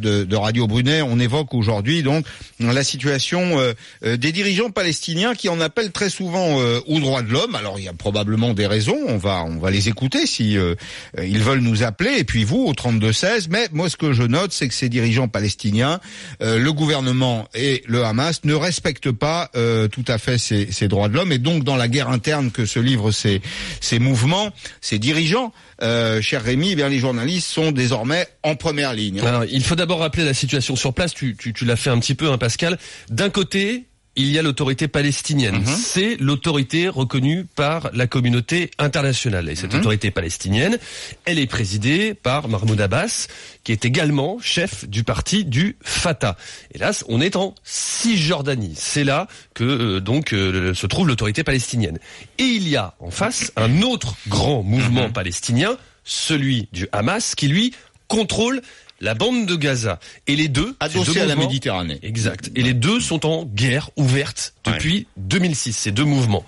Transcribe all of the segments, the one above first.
de Radio Brunet, on évoque aujourd'hui donc la situation des dirigeants palestiniens qui en appellent très souvent aux droits de l'homme. Alors il y a probablement des raisons, on va les écouter si ils veulent nous appeler, et puis vous au 32-16. Mais moi ce que je note, c'est que ces dirigeants palestiniens, le gouvernement et le Hamas ne respectent pas tout à fait ces droits de l'homme, et donc dans la guerre interne que se livrent ces mouvements, ces dirigeants, cher Rémi, eh bien les journalistes sont désormais en première ligne. Alors, il faut d'abord rappeler la situation sur place. Tu l'as fait un petit peu, hein, Pascal. D'un côté, il y a l'autorité palestinienne. C'est l'autorité reconnue par la communauté internationale. Et cette autorité palestinienne, elle est présidée par Mahmoud Abbas, qui est également chef du parti du Fatah. Et là, on est en Cisjordanie. C'est là que se trouve l'autorité palestinienne. Et il y a en face un autre grand mouvement palestinien, celui du Hamas, qui lui contrôle la bande de Gaza. Et les deux, adossés à la Méditerranée. Exact. Et les deux sont en guerre ouverte depuis 2006, ces deux mouvements.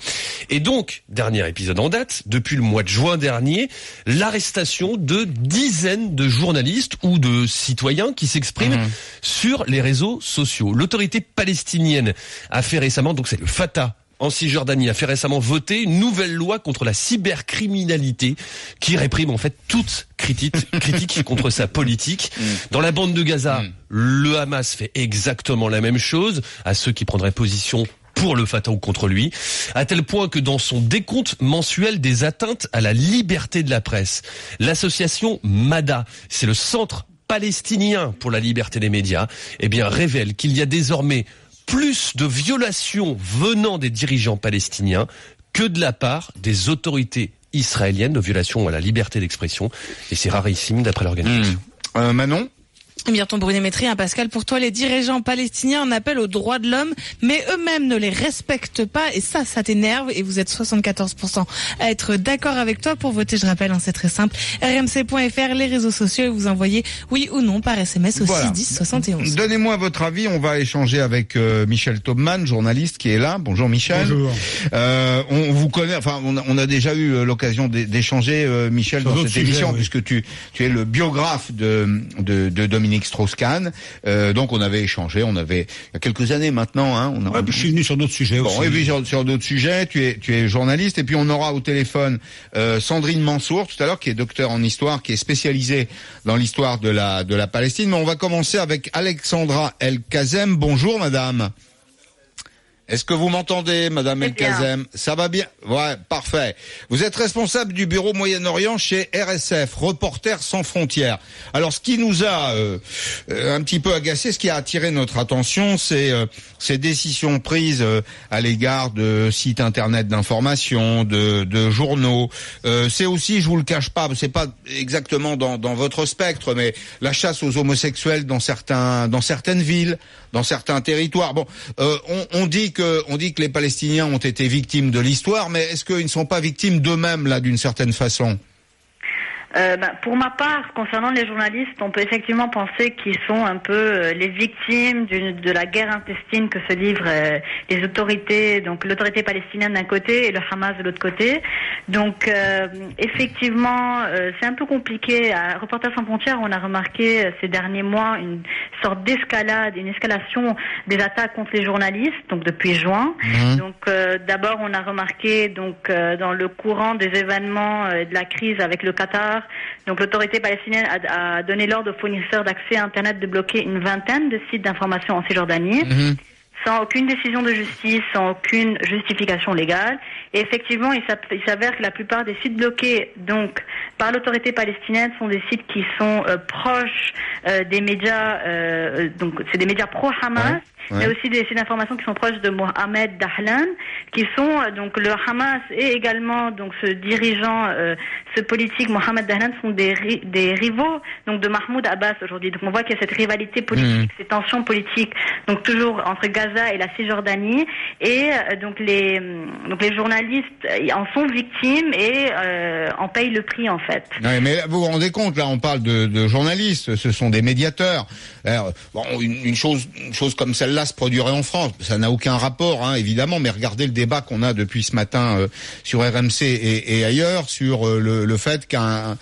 Et donc, dernier épisode en date, depuis le mois de juin dernier, l'arrestation de dizaines de journalistes ou de citoyens qui s'expriment sur les réseaux sociaux. L'autorité palestinienne a fait récemment, donc c'est le Fatah, en Cisjordanie, a fait récemment voter une nouvelle loi contre la cybercriminalité qui réprime en fait toute critique contre sa politique. Dans la bande de Gaza, le Hamas fait exactement la même chose à ceux qui prendraient position pour le Fatah ou contre lui, à tel point que dans son décompte mensuel des atteintes à la liberté de la presse, l'association MADA, c'est le Centre palestinien pour la liberté des médias, eh bien révèle qu'il y a désormais plus de violations venant des dirigeants palestiniens que de la part des autorités israéliennes, de violations à la liberté d'expression. Et c'est rarissime d'après l'organisation. Manon ? Eh bien, ton Brunet-Métry, Pascal, pour toi, les dirigeants palestiniens en appellent aux droits de l'homme, mais eux-mêmes ne les respectent pas, et ça t'énerve, et vous êtes 74% à être d'accord avec toi. Pour voter, je rappelle, c'est très simple, rmc.fr, les réseaux sociaux, et vous envoyez oui ou non par SMS au 610 71. Donnez-moi votre avis, on va échanger avec Michel Taubman, journaliste qui est là. Bonjour Michel. Bonjour. On vous connaît, enfin on a déjà eu l'occasion d'échanger, Michel, sur dans cette émission, puisque tu es le biographe de Dominique Strauss-Kahn. Donc on avait échangé, il y a quelques années maintenant. Je suis venu sur d'autres sujets aussi. Et puis sur d'autres sujets, tu es journaliste. Et puis on aura au téléphone Sandrine Mansour tout à l'heure, qui est docteur en histoire, qui est spécialisée dans l'histoire de la Palestine. Mais on va commencer avec Alexandra El Kazem. Bonjour madame. Est-ce que vous m'entendez, madame El Kazem? Ça va bien? Ouais, parfait. Vous êtes responsable du bureau Moyen-Orient chez RSF, Reporters sans frontières. Alors, ce qui nous a un petit peu agacé, ce qui a attiré notre attention, c'est ces décisions prises à l'égard de sites internet d'information, de journaux. C'est aussi, je vous le cache pas, c'est pas exactement dans votre spectre, mais la chasse aux homosexuels dans certaines villes, dans certains territoires. Bon, on dit que les Palestiniens ont été victimes de l'histoire, mais est-ce qu'ils ne sont pas victimes d'eux-mêmes, là, d'une certaine façon? Pour ma part, concernant les journalistes, on peut effectivement penser qu'ils sont un peu les victimes de la guerre intestine que se livrent les autorités, donc l'autorité palestinienne d'un côté et le Hamas de l'autre côté. Donc effectivement, c'est un peu compliqué. À Reporters sans frontières, on a remarqué ces derniers mois une sorte d'escalade, une escalation des attaques contre les journalistes, donc depuis juin. Donc d'abord, on a remarqué dans le courant des événements de la crise avec le Qatar. Donc l'autorité palestinienne a donné l'ordre aux fournisseurs d'accès à Internet de bloquer une vingtaine de sites d'information en Cisjordanie, sans aucune décision de justice, sans aucune justification légale. Et effectivement, il s'avère que la plupart des sites bloqués donc par l'autorité palestinienne sont des sites qui sont proches des médias, donc c'est des médias pro-Hamas. Mais aussi des sites d'information qui sont proches de Mohamed Dahlan, qui sont donc le Hamas et également donc ce dirigeant, ce politique Mohamed Dahlan sont des rivaux donc de Mahmoud Abbas aujourd'hui. Donc on voit qu'il y a cette rivalité politique, ces tensions politiques, donc toujours entre Gaza et la Cisjordanie, et donc les journalistes en sont victimes et en payent le prix en fait. Ouais, mais vous vous rendez compte, là on parle de journalistes, ce sont des médiateurs. Alors, une chose comme celle-là, celle-là se produirait en France. Ça n'a aucun rapport, hein, évidemment, mais regardez le débat qu'on a depuis ce matin sur RMC et ailleurs sur le fait qu'un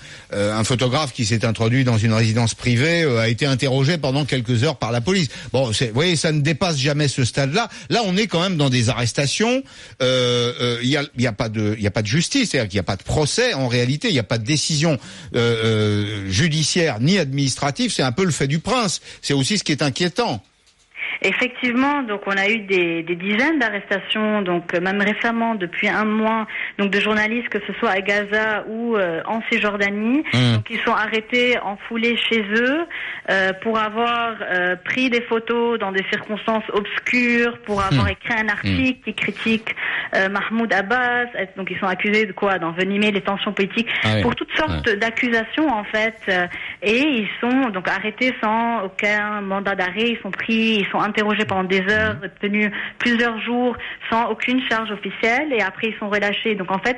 photographe qui s'est introduit dans une résidence privée a été interrogé pendant quelques heures par la police. Bon, vous voyez, ça ne dépasse jamais ce stade-là. Là, on est quand même dans des arrestations. Il y a pas de justice, c'est-à-dire qu'il n'y a pas de procès. En réalité, il n'y a pas de décision judiciaire ni administrative. C'est un peu le fait du prince. C'est aussi ce qui est inquiétant. Effectivement, donc on a eu des dizaines d'arrestations, donc même récemment, depuis un mois, donc de journalistes, que ce soit à Gaza ou en Cisjordanie, donc ils sont arrêtés en foulée chez eux pour avoir pris des photos dans des circonstances obscures, pour avoir écrit un article qui critique Mahmoud Abbas. Donc ils sont accusés de quoi? D'envenimer les tensions politiques, pour toutes sortes d'accusations en fait, et ils sont donc arrêtés sans aucun mandat d'arrêt. Ils sont pris, ils sont interrogés pendant des heures, tenus plusieurs jours sans aucune charge officielle, et après ils sont relâchés. Donc en fait,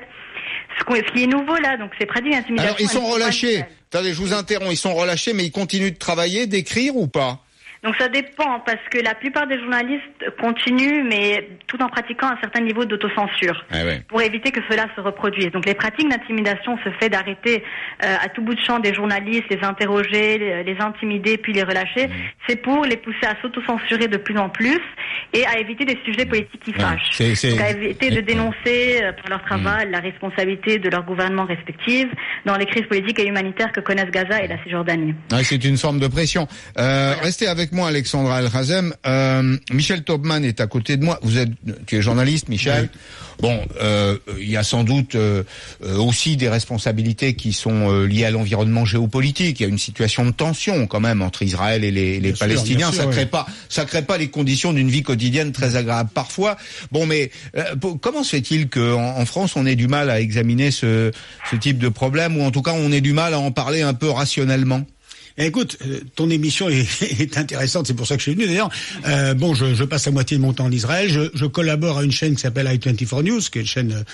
ce qui est nouveau là, donc c'est pratique d'intimidation. Alors ils sont relâchés. Attendez, je vous interromps. Ils sont relâchés, mais ils continuent de travailler, d'écrire ou pas? Donc ça dépend, parce que la plupart des journalistes continuent, mais tout en pratiquant un certain niveau d'autocensure, pour éviter que cela se reproduise. Donc les pratiques d'intimidation se fait d'arrêter à tout bout de champ des journalistes, les interroger, les intimider, puis les relâcher. C'est pour les pousser à s'autocensurer de plus en plus et à éviter des sujets politiques qui fâchent. Donc à éviter de dénoncer par leur travail la responsabilité de leurs gouvernements respectifs dans les crises politiques et humanitaires que connaissent Gaza et la Cisjordanie. C'est une forme de pression. Restez avec moi, Alexandra El-Khazem. Michel Taubman est à côté de moi. Tu es journaliste, Michel. Bon, il y a sans doute aussi des responsabilités qui sont liées à l'environnement géopolitique. Il y a une situation de tension quand même entre Israël et les Palestiniens. Ça crée pas les conditions d'une vie quotidienne très agréable parfois. Bon, mais comment se fait-il qu'en France on ait du mal à examiner ce type de problème, ou en tout cas on ait du mal à en parler un peu rationnellement? Écoute, ton émission est intéressante, c'est pour ça que je suis venu d'ailleurs. Je passe la moitié de mon temps en Israël. Je collabore à une chaîne qui s'appelle i24 News, qui est une chaîne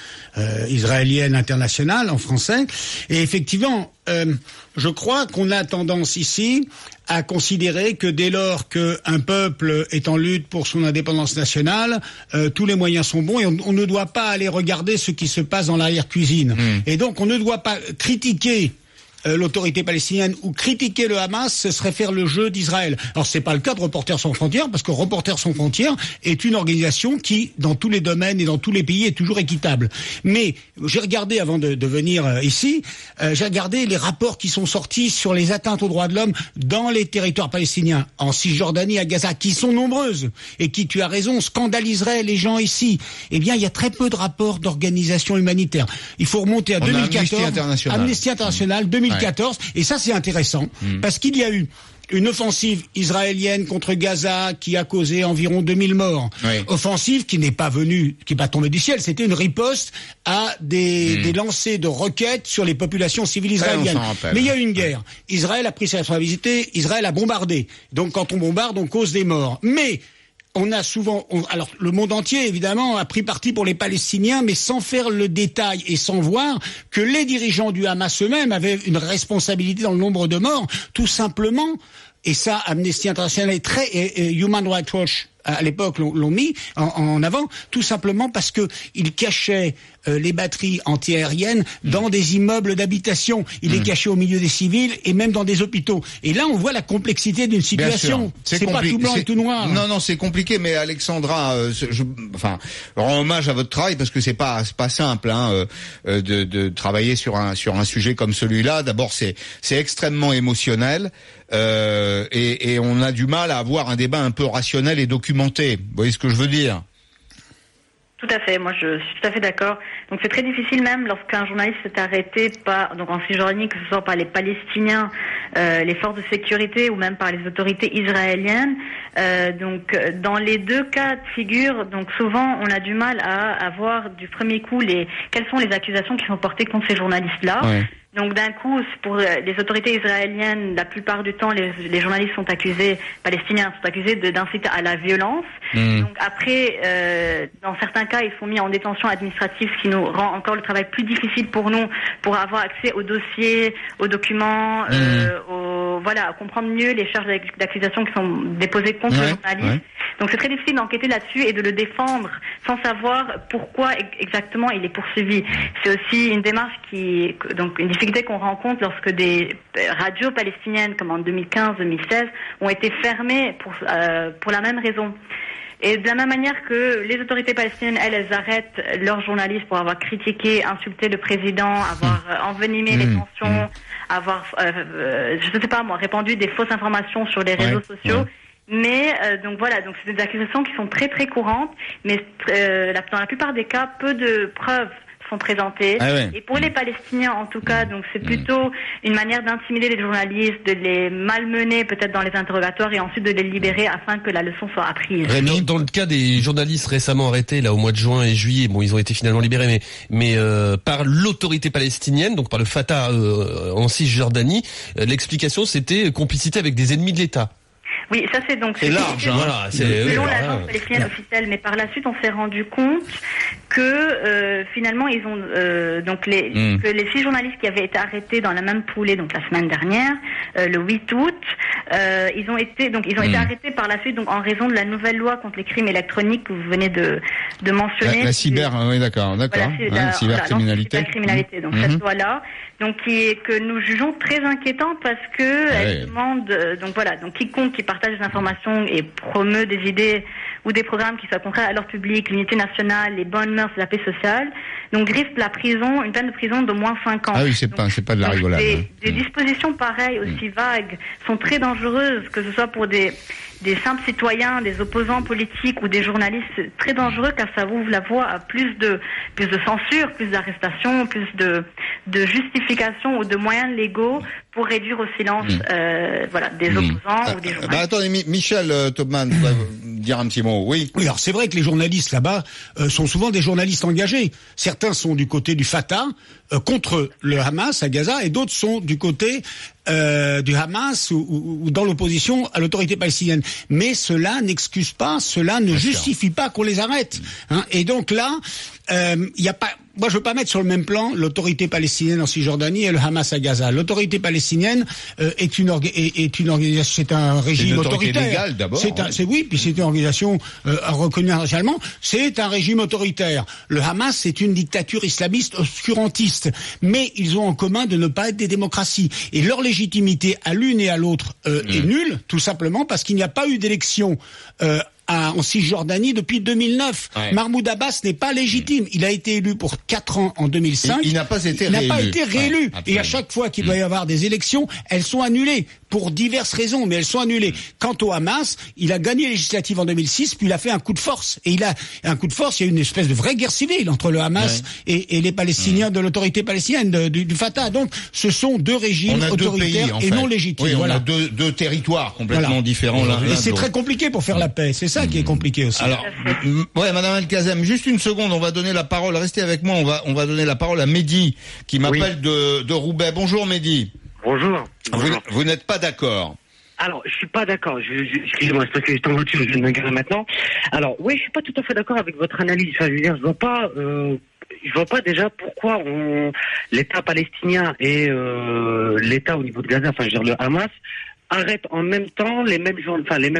israélienne internationale en français. Et effectivement, je crois qu'on a tendance ici à considérer que dès lors qu'un peuple est en lutte pour son indépendance nationale, tous les moyens sont bons, et on ne doit pas aller regarder ce qui se passe dans l'arrière-cuisine. Et donc on ne doit pas critiquer l'autorité palestinienne ou critiquer le Hamas, ce serait faire le jeu d'Israël. Alors c'est pas le cas de Reporters sans frontières, parce que Reporters sans frontières est une organisation qui, dans tous les domaines et dans tous les pays, est toujours équitable. Mais j'ai regardé, avant de venir ici, j'ai regardé les rapports qui sont sortis sur les atteintes aux droits de l'homme dans les territoires palestiniens, en Cisjordanie, à Gaza, qui sont nombreuses et qui, tu as raison, scandaliseraient les gens ici. Eh bien, il y a très peu de rapports d'organisations humanitaires. Il faut remonter à 2014. Amnesty International 2014, et ça c'est intéressant, parce qu'il y a eu une offensive israélienne contre Gaza qui a causé environ 2000 morts. Offensive qui n'est pas tombée du ciel, c'était une riposte à des lancers de roquettes sur les populations civiles israéliennes. Mais il y a eu une guerre. Israël a pris sa responsabilité, Israël a bombardé. Donc quand on bombarde, on cause des morts. Mais on a souvent, alors le monde entier évidemment a pris parti pour les Palestiniens, mais sans faire le détail et sans voir que les dirigeants du Hamas eux-mêmes avaient une responsabilité dans le nombre de morts, tout simplement. Et ça, Amnesty International et Human Rights Watch à l'époque l'ont mis en avant, tout simplement parce que ils cachaient les batteries antiaériennes dans des immeubles d'habitation. Ils les cachaient au milieu des civils et même dans des hôpitaux. Et là, on voit la complexité d'une situation. C'est pas tout blanc et tout noir. Non, c'est compliqué. Mais Alexandra, rends hommage à votre travail, parce que c'est pas simple de travailler sur un sujet comme celui-là. D'abord, c'est extrêmement émotionnel. Et on a du mal à avoir un débat un peu rationnel et documenté. Vous voyez ce que je veux dire? Tout à fait, moi je suis tout à fait d'accord. Donc c'est très difficile, même lorsqu'un journaliste est arrêté en Cisjordanie, que ce soit par les Palestiniens, les forces de sécurité, ou même par les autorités israéliennes. Donc dans les deux cas de figure, donc souvent on a du mal à avoir du premier coup quelles sont les accusations qui sont portées contre ces journalistes-là. Donc d'un coup, pour les autorités israéliennes, la plupart du temps, les journalistes palestiniens sont accusés d'inciter à la violence. Donc après, dans certains cas, ils sont mis en détention administrative, ce qui nous rend encore le travail plus difficile pour nous, pour avoir accès aux dossiers, aux documents, à comprendre mieux les charges d'accusation qui sont déposées contre le journaliste. Ouais. Donc c'est très difficile d'enquêter là-dessus et de le défendre sans savoir pourquoi exactement il est poursuivi. C'est aussi une démarche donc une difficulté qu'on rencontre lorsque des radios palestiniennes, comme en 2015-2016, ont été fermées pour la même raison. Et de la même manière que les autorités palestiniennes, elles arrêtent leurs journalistes pour avoir critiqué, insulté le président, avoir envenimé les tensions, avoir, je ne sais pas moi, répandu des fausses informations sur les réseaux sociaux. Ouais. Mais donc c'est des accusations qui sont très très courantes, mais dans la plupart des cas, peu de preuves sont présentées. Et pour les Palestiniens, en tout cas, donc c'est plutôt une manière d'intimider les journalistes, de les malmener peut-être dans les interrogatoires et ensuite de les libérer afin que la leçon soit apprise. Dans le cas des journalistes récemment arrêtés là au mois de juin et juillet, bon, ils ont été finalement libérés, mais par l'autorité palestinienne, donc par le Fatah en Cisjordanie, l'explication c'était complicité avec des ennemis de l'État. Oui, ça c'est donc... C'est large, hein. Voilà, selon l'agence palestinienne officielle, mais par la suite on s'est rendu compte que finalement ils ont que les 6 journalistes qui avaient été arrêtés dans la même foulée, donc la semaine dernière, le 8 août, ils ont été arrêtés par la suite donc en raison de la nouvelle loi contre les crimes électroniques que vous venez de mentionner. La cyber, oui d'accord. Voilà, cybercriminalité. La criminalité, donc cette loi-là, donc que nous jugeons très inquiétante parce que elle demande donc quiconque qui partage des informations et promeut des idées ou des programmes qui soient contraires à l'ordre public, l'unité nationale, les bonnes mœurs, la paix sociale, donc risque une peine de prison d'au moins 5 ans. Ah oui, c'est pas de la rigolade. Des dispositions pareilles, aussi vagues, sont très dangereuses, que ce soit pour des simples citoyens, des opposants politiques ou des journalistes, c'est très dangereux car ça ouvre la voie à plus de censure, plus d'arrestations, plus de justifications ou de moyens légaux pour réduire au silence des opposants ou des journalistes. Attendez, Michel Taubman, vous dire un petit mot, oui. Oui, alors c'est vrai que les journalistes là-bas sont souvent des journalistes engagés. Certains sont du côté du Fatah contre le Hamas à Gaza et d'autres sont du côté du Hamas ou dans l'opposition à l'autorité palestinienne. Mais cela n'excuse pas, cela ne justifie pas qu'on les arrête. Hein. Et donc là, il y a pas... Moi, je veux pas mettre sur le même plan l'autorité palestinienne en Cisjordanie et le Hamas à Gaza. L'autorité palestinienne est une organisation, c'est un régime autoritaire. Légale, d'abord. Puis c'est une organisation reconnue internationalement. C'est un régime autoritaire. Le Hamas, c'est une dictature islamiste obscurantiste. Mais ils ont en commun de ne pas être des démocraties. Et leur légitimité à l'une et à l'autre est nulle, tout simplement parce qu'il n'y a pas eu d'élection en Cisjordanie depuis 2009. Ouais. Mahmoud Abbas n'est pas légitime. Il a été élu pour 4 ans en 2005. Il n'a pas été réélu. Il n'a pas été réélu. Et à chaque fois qu'il doit y avoir des élections, elles sont annulées. Pour diverses raisons, mais elles sont annulées. Quant au Hamas, il a gagné les législatives en 2006, puis il a fait un coup de force. Et il y a une espèce de vraie guerre civile entre le Hamas et les Palestiniens de l'autorité palestinienne, du Fatah. Donc, ce sont deux régimes autoritaires et non légitimes. Oui, on a deux territoires complètement différents l'un de l'autre. Et c'est très compliqué pour faire la paix. C'est ça qui est compliqué aussi. Alors, Madame El-Kazem, juste une seconde, on va donner la parole, restez avec moi, on va donner la parole à Mehdi, qui m'appelle de Roubaix. Bonjour Mehdi. Bonjour. Vous n'êtes pas d'accord? Alors, je suis pas d'accord. Excusez-moi, c'est parce que j'étais en voiture, je viens de me garer maintenant. Alors, oui, je suis pas tout à fait d'accord avec votre analyse. Enfin, je veux dire, je vois pas déjà pourquoi l'État palestinien et l'État au niveau de Gaza, enfin, je veux dire, le Hamas, arrêtent en même temps les mêmes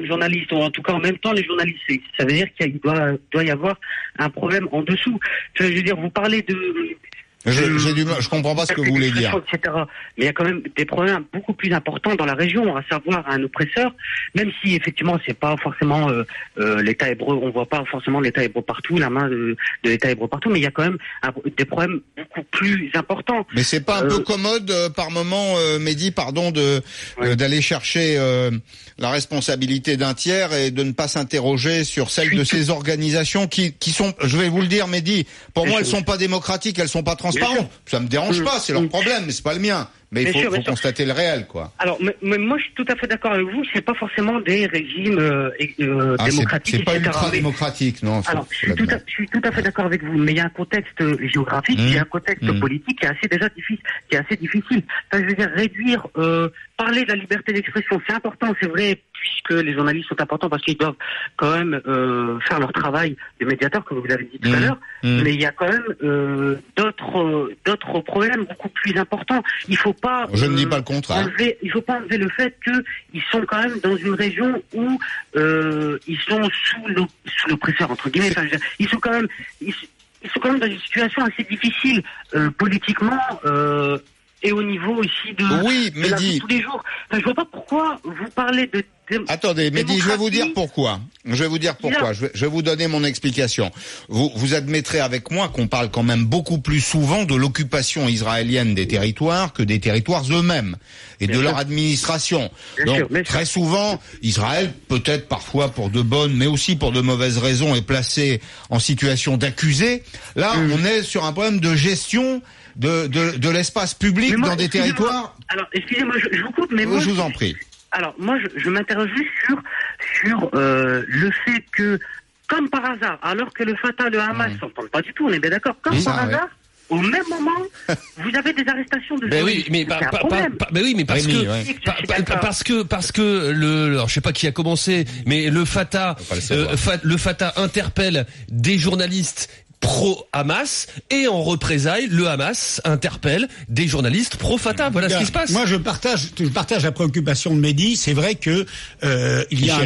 journalistes, ou en tout cas en même temps les journalistes. Ça veut dire qu'il doit y avoir un problème en dessous. Enfin, je veux dire, vous parlez de... Je comprends pas ce que vous voulez dire. Etc. Mais il y a quand même des problèmes beaucoup plus importants dans la région, à savoir un oppresseur, même si effectivement c'est pas forcément l'État hébreu, on voit pas forcément l'État hébreu partout, la main de l'État hébreu partout, mais il y a quand même des problèmes beaucoup plus importants. Mais c'est pas un peu commode par moment, Mehdi, pardon, d'aller chercher la responsabilité d'un tiers et de ne pas s'interroger sur celle de ces organisations qui sont, je vais vous le dire, Mehdi, pour moi elles sont pas démocratiques, elles sont pas transparentes. Ça me dérange pas, c'est leur problème, mais c'est pas le mien. Mais il faut constater le réel, quoi. Alors, mais moi, je suis tout à fait d'accord avec vous. C'est pas forcément des régimes démocratiques. C'est pas ultra démocratique, non. Alors, je suis tout à fait d'accord avec vous. Mais il y a un contexte géographique, il y a un contexte politique qui est assez difficile. Enfin, je veux dire, réduire parler de la liberté d'expression, c'est important, c'est vrai, puisque les journalistes sont importants parce qu'ils doivent quand même faire leur travail de médiateur, comme vous l'avez dit tout à l'heure. Mais il y a quand même d'autres problèmes beaucoup plus importants. Il faut pas. Je ne dis pas le contraire. Il faut pas enlever le fait qu'ils sont quand même dans une région où ils sont sous l'oppresseur, entre guillemets. Enfin, ils sont quand même dans une situation assez difficile politiquement. Et au niveau aussi de la vie de tous les jours. Enfin, je vois pas pourquoi vous parlez de... Attendez, Mehdi, je vais vous dire pourquoi. Je vais vous donner mon explication. Vous admettrez avec moi qu'on parle quand même beaucoup plus souvent de l'occupation israélienne des territoires que des territoires eux-mêmes et de leur administration. Donc, très souvent, Israël, peut-être parfois pour de bonnes, mais aussi pour de mauvaises raisons, est placé en situation d'accusé. Là, on est sur un problème de gestion de l'espace public dans des territoires. Alors, excusez-moi, je vous coupe, mais moi, je vous en prie. Alors, moi, je m'interroge juste sur le fait que, comme par hasard, alors que le Fatah et le Hamas s'entendent pas du tout, on est bien d'accord, comme par hasard, au même moment, vous avez des arrestations de journalistes. Parce que alors je sais pas qui a commencé, mais le Fatah interpelle des journalistes pro-Hamas et en représailles, le Hamas interpelle des journalistes pro-Fatah. Voilà ce qui se passe. Moi, je partage la préoccupation de Mehdi. C'est vrai que il y a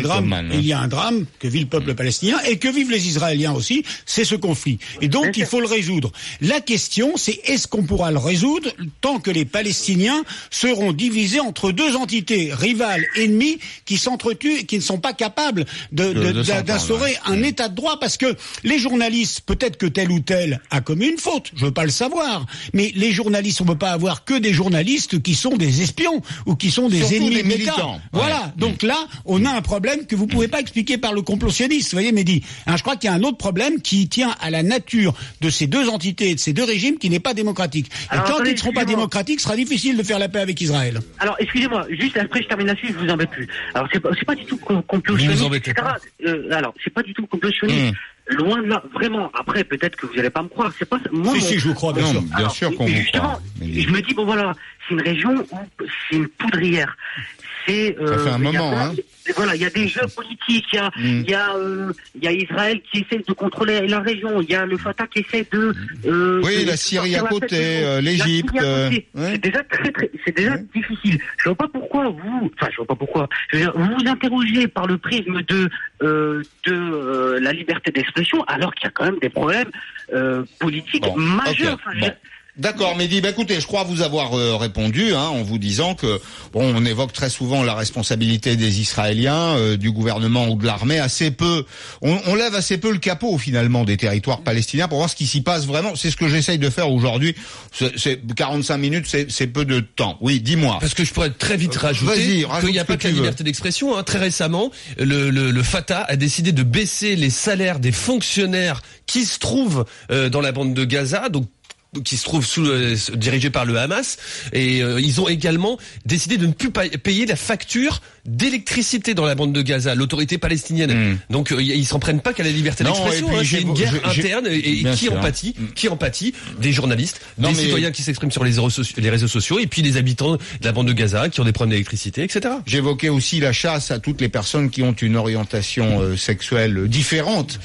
un drame que vit le peuple palestinien et que vivent les Israéliens aussi. C'est ce conflit. Et donc, il faut le résoudre. La question, c'est est-ce qu'on pourra le résoudre tant que les Palestiniens seront divisés entre deux entités rivales, ennemies, qui s'entretuent, qui ne sont pas capables d'instaurer un état de droit, parce que les journalistes, peut-être que tel ou tel a commis une faute, je veux pas le savoir, mais les journalistes, on peut pas avoir que des journalistes qui sont des espions ou qui sont des surtout ennemis des militants. Voilà, donc là, on a un problème que vous pouvez pas expliquer par le complot sioniste, vous voyez, Mehdi. Je crois qu'il y a un autre problème qui tient à la nature de ces deux entités et de ces deux régimes qui n'est pas démocratique. Et tant qu'ils ne seront pas démocratiques, ce sera difficile de faire la paix avec Israël. Alors, excusez-moi, juste après je termine là-dessus, je vous embête plus. Alors, c'est pas du tout complot sioniste, etc. Alors, c'est pas du tout complot sioniste. Loin de là, vraiment. Après, peut-être que vous n'allez pas me croire. C'est pas moi. Si, je vous crois, bien sûr. Bien sûr qu'on vous croit. Je me dis, bon voilà, c'est une région où c'est une poudrière. Ça fait un moment, Voilà, il y a des jeux politiques, il y a Israël qui essaie de contrôler la région, il y a le Fatah qui essaie de... la Syrie à côté, l'Égypte... C'est déjà difficile. Je vois pas pourquoi vous vous interrogez par le prisme de la liberté d'expression, alors qu'il y a quand même des problèmes politiques majeurs. D'accord, Mehdi. Écoutez, je crois vous avoir répondu, en vous disant que on évoque très souvent la responsabilité des Israéliens, du gouvernement ou de l'armée. Assez peu, on lève assez peu le capot finalement des territoires palestiniens pour voir ce qui s'y passe vraiment. C'est ce que j'essaye de faire aujourd'hui. C'est 45 minutes, c'est peu de temps. Oui, dis-moi. Parce que je pourrais très vite rajouter qu'il n'y a pas que la liberté d'expression. Très récemment, le Fatah a décidé de baisser les salaires des fonctionnaires qui se trouvent dans la bande de Gaza. Donc qui se trouve dirigé par le Hamas, et ils ont également décidé de ne plus payer la facture d'électricité dans la bande de Gaza, l'autorité palestinienne. Donc ils s'en prennent pas qu'à la liberté d'expression. C'est une guerre interne et qui en pâtit des journalistes, des citoyens qui s'expriment sur les réseaux sociaux, et puis les habitants de la bande de Gaza qui ont des problèmes d'électricité, etc. J'évoquais aussi la chasse à toutes les personnes qui ont une orientation sexuelle différente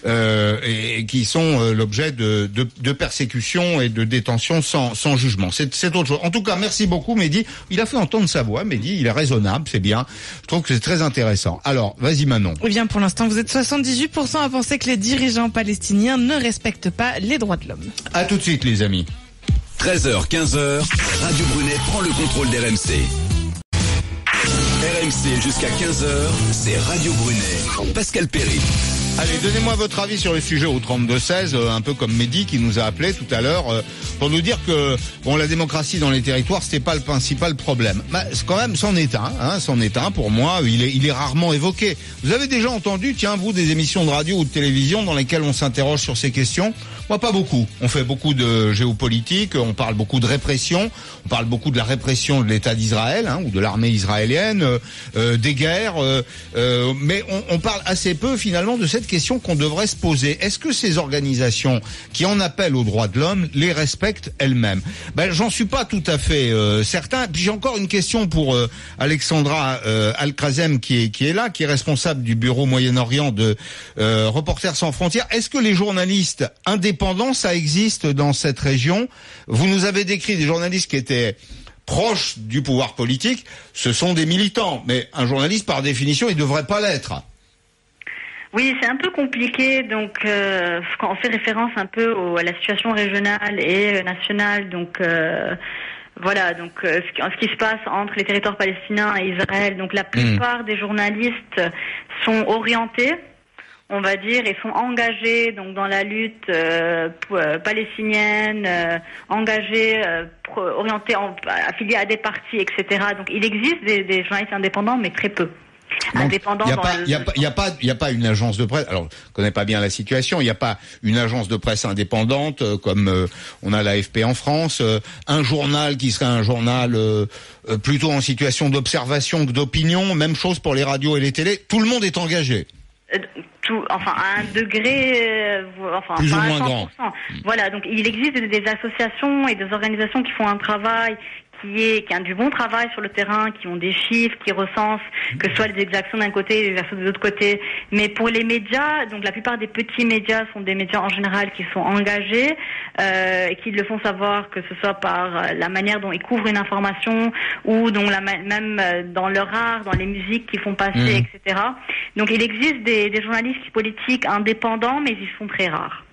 et qui sont l'objet de persécutions et de détention sans jugement. C'est autre chose. En tout cas, merci beaucoup, Mehdi. Il a fait entendre sa voix, Mehdi. Il est raisonnable, c'est bien. Je trouve que c'est très intéressant. Alors, vas-y Manon. Eh bien, pour l'instant, vous êtes 78% à penser que les dirigeants palestiniens ne respectent pas les droits de l'homme. À tout de suite, les amis. 13h, 15h, Radio Brunet prend le contrôle d'RMC. RMC jusqu'à 15h, c'est Radio Brunet. Pascal Perry. Allez, donnez-moi votre avis sur le sujet au 32-16, un peu comme Mehdi qui nous a appelé tout à l'heure, pour nous dire que la démocratie dans les territoires, c'était pas le principal problème. C'est quand même, c'en est un, pour moi, il est rarement évoqué. Vous avez déjà entendu, vous, des émissions de radio ou de télévision dans lesquelles on s'interroge sur ces questions? Moi, pas beaucoup. On fait beaucoup de géopolitique, on parle beaucoup de répression, on parle beaucoup de la répression de l'État d'Israël, ou de l'armée israélienne, des guerres, mais on parle assez peu finalement de cette question qu'on devrait se poser. Est-ce que ces organisations qui en appellent aux droits de l'homme les respectent elles-mêmes? J'en suis pas tout à fait certain. Puis j'ai encore une question pour Alexandra Al-Krazem qui est là, qui est responsable du bureau Moyen-Orient de Reporters sans frontières. Est-ce que les journalistes indépendants, ça existe dans cette région? Vous nous avez décrit des journalistes qui étaient proches du pouvoir politique. Ce sont des militants, mais un journaliste, par définition, il devrait pas l'être. Oui, c'est un peu compliqué. Donc, quand on fait référence un peu à la situation régionale et nationale, donc voilà, donc ce qui se passe entre les territoires palestiniens et Israël. Donc, la plupart des journalistes sont orientés, on va dire, et sont engagés donc dans la lutte palestinienne, engagés, orientés, affiliés à des partis, etc. Donc, il existe des journalistes indépendants, mais très peu. Il n'y a pas une agence de presse. Alors, je connais pas bien la situation. Il n'y a pas une agence de presse indépendante comme on a l'AFP en France. Un journal qui serait un journal plutôt en situation d'observation que d'opinion. Même chose pour les radios et les télés. Tout le monde est engagé. À un degré, plus ou pas à moins 100%. grand. Voilà, donc il existe des associations et des organisations qui font un travail qui a du bon travail sur le terrain, qui ont des chiffres, qui recensent que ce soit les exactions d'un côté et les exactions de l'autre côté. Mais pour les médias, donc la plupart des petits médias sont des médias en général qui sont engagés, et qui le font savoir, que ce soit par la manière dont ils couvrent une information ou dont même dans leur art, dans les musiques qu'ils font passer, etc. Donc il existe des journalistes politiques indépendants, mais ils sont très rares.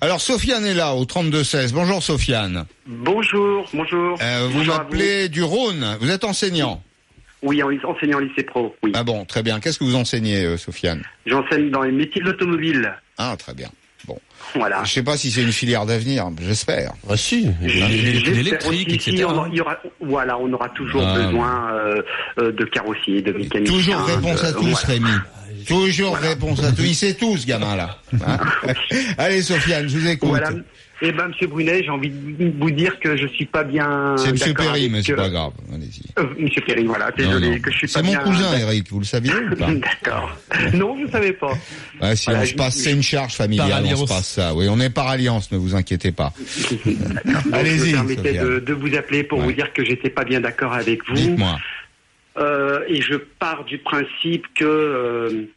Alors Sofiane est là au 32-16. Bonjour Sofiane. Bonjour. Vous m'appelez du Rhône. Vous êtes enseignant? Oui, enseignant en lycée pro. Oui. Ah bon, très bien. Qu'est-ce que vous enseignez, Sofiane? J'enseigne dans les métiers de l'automobile. Ah, très bien. Bon. Voilà. Je sais pas si c'est une filière d'avenir, j'espère. Ah si, l'électrique, etc. On aura toujours besoin de carrossiers, de mécaniciens. Toujours réponse à tous, Rémi. Toujours réponse à tout. Il sait tout, ce gamin-là. Hein. Allez, Sofiane, je vous écoute. Voilà. Eh ben, Monsieur Brunet, j'ai envie de vous dire que je suis pas bien. C'est Monsieur Perry, mais c'est pas grave. Allez-y. Monsieur Perry, voilà. Désolé que je suis pas bien. C'est mon cousin, Eric. Vous le saviez ou pas? D'accord. Non, je ne savais pas. Ouais, si on se passe, c'est une charge familiale. On se passe ça. Oui, on est par alliance. Ne vous inquiétez pas. Allez-y. Je me permettais de vous appeler pour vous dire que j'étais pas bien d'accord avec vous. Dites-moi. Et je pars du principe que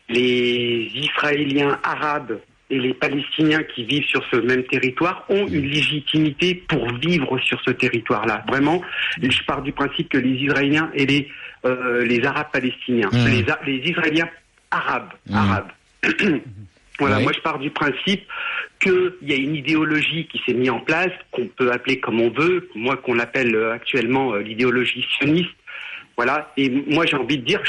les Israéliens arabes et les Palestiniens qui vivent sur ce même territoire ont une légitimité pour vivre sur ce territoire-là. Vraiment, je pars du principe que les Israéliens et les Arabes palestiniens, les Israéliens arabes. Voilà, oui. Moi je pars du principe qu'il y a une idéologie qui s'est mise en place, qu'on peut appeler comme on veut, moi qu'on appelle actuellement l'idéologie sioniste. Voilà, et moi j'ai envie de dire,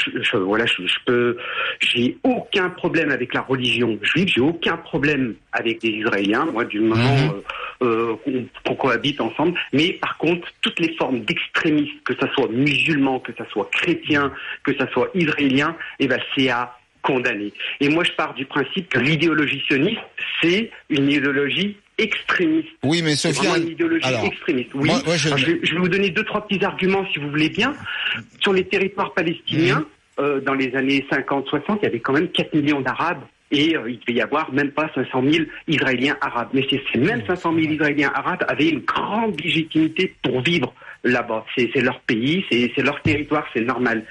j'ai aucun problème avec la religion juive, j'ai aucun problème avec les Israéliens, moi du moment qu'on cohabite ensemble, mais par contre toutes les formes d'extrémisme, que ça soit musulman, que ça soit chrétien, que ça soit israélien, c'est à condamner. Et moi je pars du principe que l'idéologie sioniste, c'est une idéologie extrémiste. Oui, mais Sofiane, une idéologie extrémiste. Oui. Moi, je vais vous donner 2-3 petits arguments si vous voulez bien. Sur les territoires palestiniens, dans les années 50-60, il y avait quand même 4 millions d'Arabes et il devait y avoir même pas 500 000 Israéliens arabes. Mais ces mêmes 500 000 Israéliens arabes avaient une grande légitimité pour vivre là-bas. C'est leur pays, c'est leur territoire, c'est normal.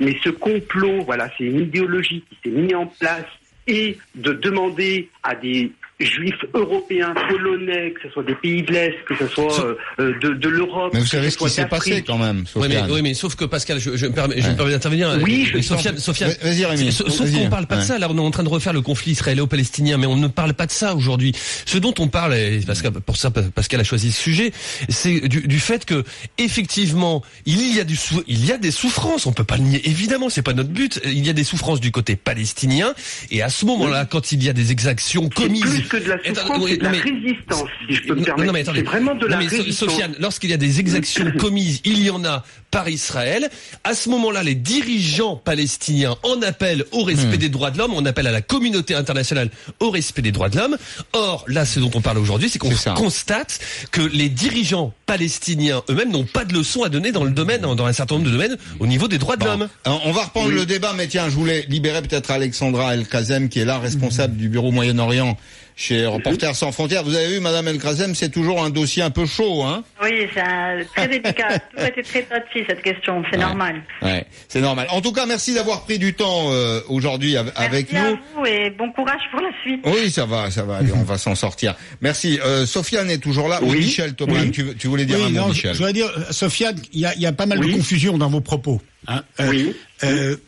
Mais ce complot, voilà, c'est une idéologie qui s'est mise en place et de demander à des juifs européens, polonais, que ce soit des pays de l'Est, que ce soit de l'Europe. Mais vous savez ce qui s'est passé quand même, Sofiane. Oui, mais sauf que Pascal, je me permets d'intervenir. Oui, Sofiane. Vas-y, Rémi. Sauf qu'on parle pas de ça. Là, on est en train de refaire le conflit israélo-palestinien, mais on ne parle pas de ça aujourd'hui. Ce dont on parle, et pour ça, Pascal a choisi ce sujet, c'est du fait que effectivement, il y a des souffrances. On peut pas le nier. Évidemment, c'est pas notre but. Il y a des souffrances du côté palestinien, et à ce moment-là, quand il y a des exactions commises que de la souffrance, c'est de la résistance, si je peux me permettre. Non, mais attendez. C'est vraiment de la résistance. Sofiane, lorsqu'il y a des exactions commises, il y en a par Israël. À ce moment-là, les dirigeants palestiniens en appellent au respect des droits de l'homme, on appelle à la communauté internationale au respect des droits de l'homme. Or, là, ce dont on parle aujourd'hui, c'est qu'on constate que les dirigeants palestiniens eux-mêmes n'ont pas de leçons à donner dans un certain nombre de domaines, au niveau des droits de l'homme. On va reprendre le débat, mais tiens, je voulais libérer peut-être Alexandra El-Kazem, qui est là, responsable du bureau Moyen-Orient chez Reporters sans frontières. Vous avez vu, Madame El-Kazem, c'est toujours un dossier un peu chaud, hein? Oui, c'est très délicat. Tout a été très touchy, cette question. C'est normal. Ouais, c'est normal. En tout cas, merci d'avoir pris du temps aujourd'hui avec nous. Merci à vous et bon courage pour la suite. Oui, ça va aller, on va s'en sortir. Merci. Sofiane est toujours là. Oui. Michel Thomas, tu voulais dire un mot, Michel? Je voudrais dire, Sofiane, il y a pas mal de confusion dans vos propos. Hein.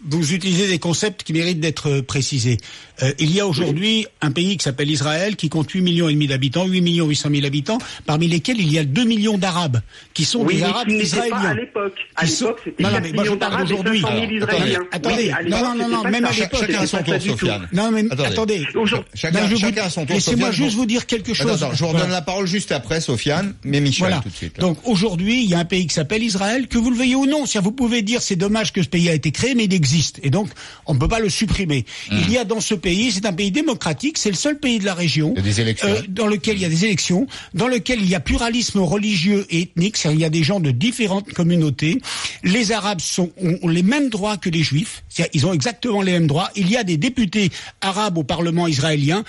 Vous utilisez des concepts qui méritent d'être précisés. Il y a aujourd'hui un pays qui s'appelle Israël, qui compte 8,5 millions d'habitants, 8,8 millions d'habitants, parmi lesquels il y a 2 millions d'Arabes, qui sont des Arabes israéliens. Pas à l'époque. À l'époque, c'était 4 millions d'Arabes et 500 000 Israéliens. Attendez, non, même à l'époque. Chacun à son tour, Sofiane. Non, mais attendez. Chacun à son tour. Laissez-moi juste vous dire quelque chose. Je vous redonne la parole juste après, Sofiane, mais Michel tout de suite. Donc aujourd'hui, il y a un pays qui s'appelle Israël, que vous le veuillez ou non. Si vous pouvez dire c'est dommage que ce pays a été créé, mais il existe. Et donc, on ne peut pas le supprimer. Il y a dans ce pays, c'est un pays démocratique, c'est le seul pays de la région dans lequel il y a des élections, dans lequel il y a pluralisme religieux et ethnique, c'est-à-dire il y a des gens de différentes communautés. Les Arabes ont les mêmes droits que les Juifs, c'est-à-dire ils ont exactement les mêmes droits. Il y a des députés arabes au Parlement israélien,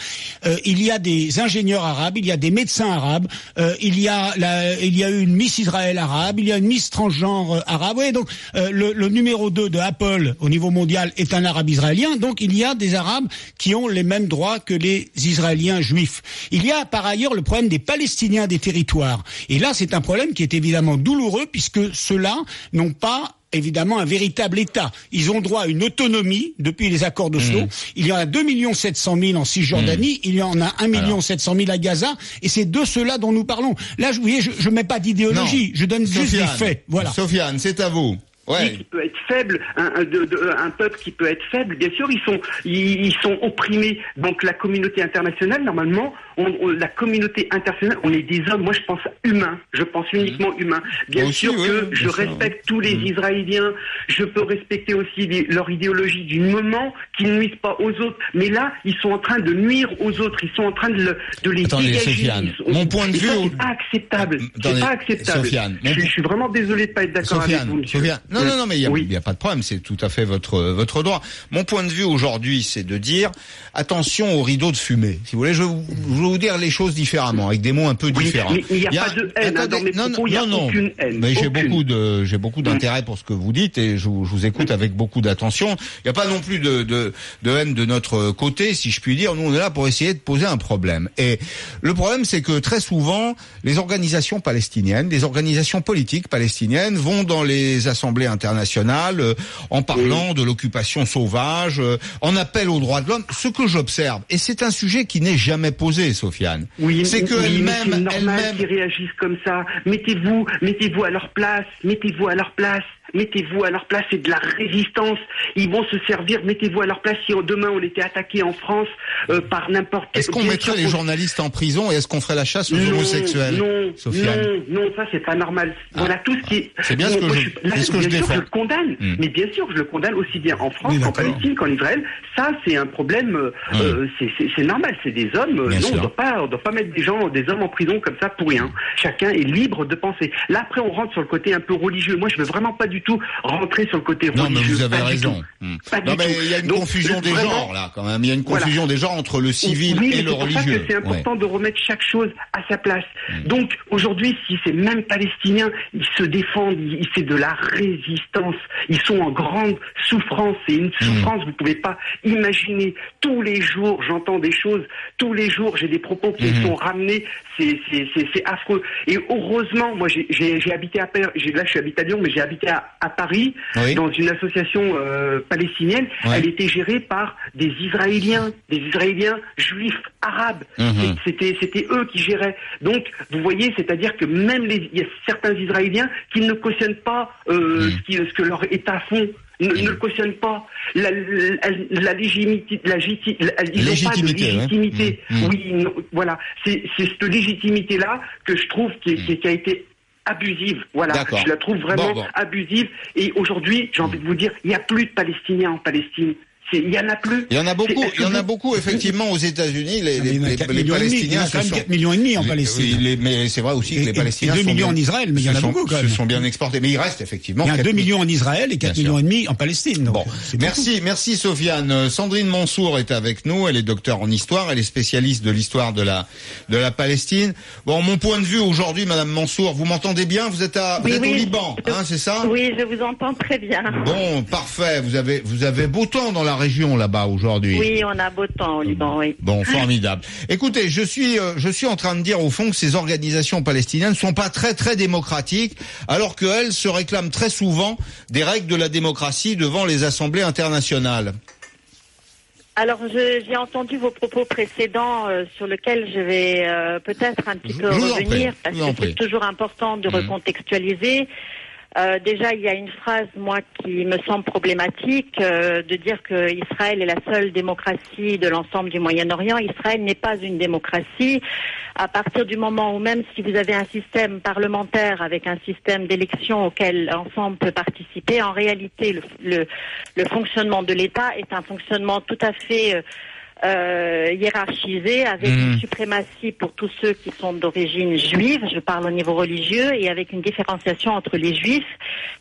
il y a des ingénieurs arabes, il y a des médecins arabes, il y a eu une Miss Israël arabe, il y a une Miss transgenre arabe. Ouais, donc le numéro 2 de Apple au niveau mondial est un arabe israélien, donc il y a des arabes qui ont les mêmes droits que les Israéliens juifs. Il y a par ailleurs le problème des Palestiniens des territoires. Et là, c'est un problème qui est évidemment douloureux puisque ceux-là n'ont pas évidemment un véritable État. Ils ont droit à une autonomie depuis les accords d'Oslo. Il y en a 2,7 millions en Cisjordanie, il y en a 1,7 million à Gaza, et c'est de ceux-là dont nous parlons. Là, vous voyez, je mets pas d'idéologie, je donne juste des faits. Voilà. Sofiane, c'est à vous. Qui peut être faible, un peuple qui peut être faible, bien sûr, ils sont opprimés. Donc la communauté internationale, normalement, la communauté internationale, on est des hommes. Moi, je pense humains. Je pense uniquement humains. Bien sûr que je respecte tous les Israéliens. Je peux respecter aussi leur idéologie du moment, qu'ils ne nuisent pas aux autres. Mais là, ils sont en train de nuire aux autres. Ils sont en train de les dégager. Sofiane, mon point de vue, c'est pas acceptable. C'est pas acceptable. Sofiane, je suis vraiment désolé de pas être d'accord avec vous, monsieur. Non, mais il y a pas de problème, c'est tout à fait votre droit. Mon point de vue aujourd'hui, c'est de dire attention au rideau de fumée. Si vous voulez, je vais vous dire les choses différemment, avec des mots un peu différents. Mais il n'y a pas de haine dans mes propos, il n'y a aucune haine. Mais j'ai beaucoup d'intérêt pour ce que vous dites et je vous écoute avec beaucoup d'attention. Il n'y a pas non plus de haine de notre côté, si je puis dire. Nous, on est là pour essayer de poser un problème. Et le problème, c'est que très souvent, les organisations palestiniennes, des organisations politiques palestiniennes vont dans les assemblées internationales en parlant de l'occupation sauvage, en appel aux droits de l'homme. Ce que j'observe, et c'est un sujet qui n'est jamais posé, Sofiane, c'est que elles-mêmes qui réagissent comme ça. Mettez-vous à leur place. Mettez-vous à leur place, c'est de la résistance. Ils vont se servir, mettez-vous à leur place. Si demain on était attaqué en France par n'importe quel... Est-ce qu'on mettrait les journalistes en prison et est-ce qu'on ferait la chasse aux homosexuels? Non, ça c'est pas normal. Voilà tout ce qui est... C'est bien ce que je défends. Je le condamne, mais bien sûr je le condamne aussi bien en France qu'en Palestine, qu'en Israël. Ça c'est un problème, c'est normal, c'est des hommes. On doit pas mettre des hommes en prison comme ça pour rien. Chacun est libre de penser. Là après on rentre sur le côté un peu religieux. Moi je veux vraiment pas du tout rentrer sur le côté religieux. Non, mais vous avez raison. Il y a une confusion des genres, là, quand même. Il y a une confusion des genres entre le civil et le religieux. C'est pour ça que c'est important de remettre chaque chose à sa place. Donc, aujourd'hui, si ces mêmes Palestiniens, ils se défendent, c'est de la résistance. Ils sont en grande souffrance. C'est une souffrance, vous pouvez pas imaginer. Tous les jours, j'entends des choses. Tous les jours, j'ai des propos qui me sont ramenés. C'est affreux. Et heureusement, moi, j'ai habité à Paris. Là, je habite à Lyon, mais j'ai habité à Paris, dans une association palestinienne. Elle était gérée par des Israéliens juifs, arabes. C'était eux qui géraient. Donc, vous voyez, c'est-à-dire que même il y a certains Israéliens qui ne cautionnent pas ce que leur État font. ne le cautionnent pas. La légitimité, ils n'ont pas de légitimité. Oui, non, voilà. C'est cette légitimité-là que je trouve qui a été abusive. Voilà. D'accord. Je la trouve vraiment abusive. Et aujourd'hui, j'ai envie de vous dire, il n'y a plus de Palestiniens en Palestine. Il y en a plus. Il y en a beaucoup. Il y en a beaucoup effectivement aux États-Unis. Les Palestiniens, il y a quand même 4,5 millions en Palestine. Mais c'est vrai aussi que les Palestiniens 2 millions en Israël, mais il y en a beaucoup quand même. Se sont bien exportés, mais il reste effectivement. Il y a 2 millions en Israël et 4 millions et demi en Palestine. Donc bon, merci Sofiane. Sandrine Mansour est avec nous. Elle est docteure en histoire. Elle est spécialiste de l'histoire de la Palestine. Bon, mon point de vue aujourd'hui, Madame Mansour, vous m'entendez bien? Vous êtes au Liban, c'est ça? Oui, je vous entends très bien. Bon, parfait. Vous avez beau temps dans la région là-bas aujourd'hui. Oui, on a beau temps au Liban, oui. Bon, formidable. Écoutez, je suis en train de dire au fond que ces organisations palestiniennes ne sont pas très très démocratiques, alors qu'elles se réclament très souvent des règles de la démocratie devant les assemblées internationales. Alors, j'ai entendu vos propos précédents sur lesquels je vais peut-être un petit peu revenir, parce que c'est toujours important de recontextualiser. Déjà, il y a une phrase, moi, qui me semble problématique, de dire que Israël est la seule démocratie de l'ensemble du Moyen-Orient. Israël n'est pas une démocratie. À partir du moment où, même si vous avez un système parlementaire avec un système d'élection auquel l'ensemble peut participer, en réalité, le fonctionnement de l'État est un fonctionnement tout à fait hiérarchisé, avec une suprématie pour tous ceux qui sont d'origine juive, je parle au niveau religieux, et avec une différenciation entre les juifs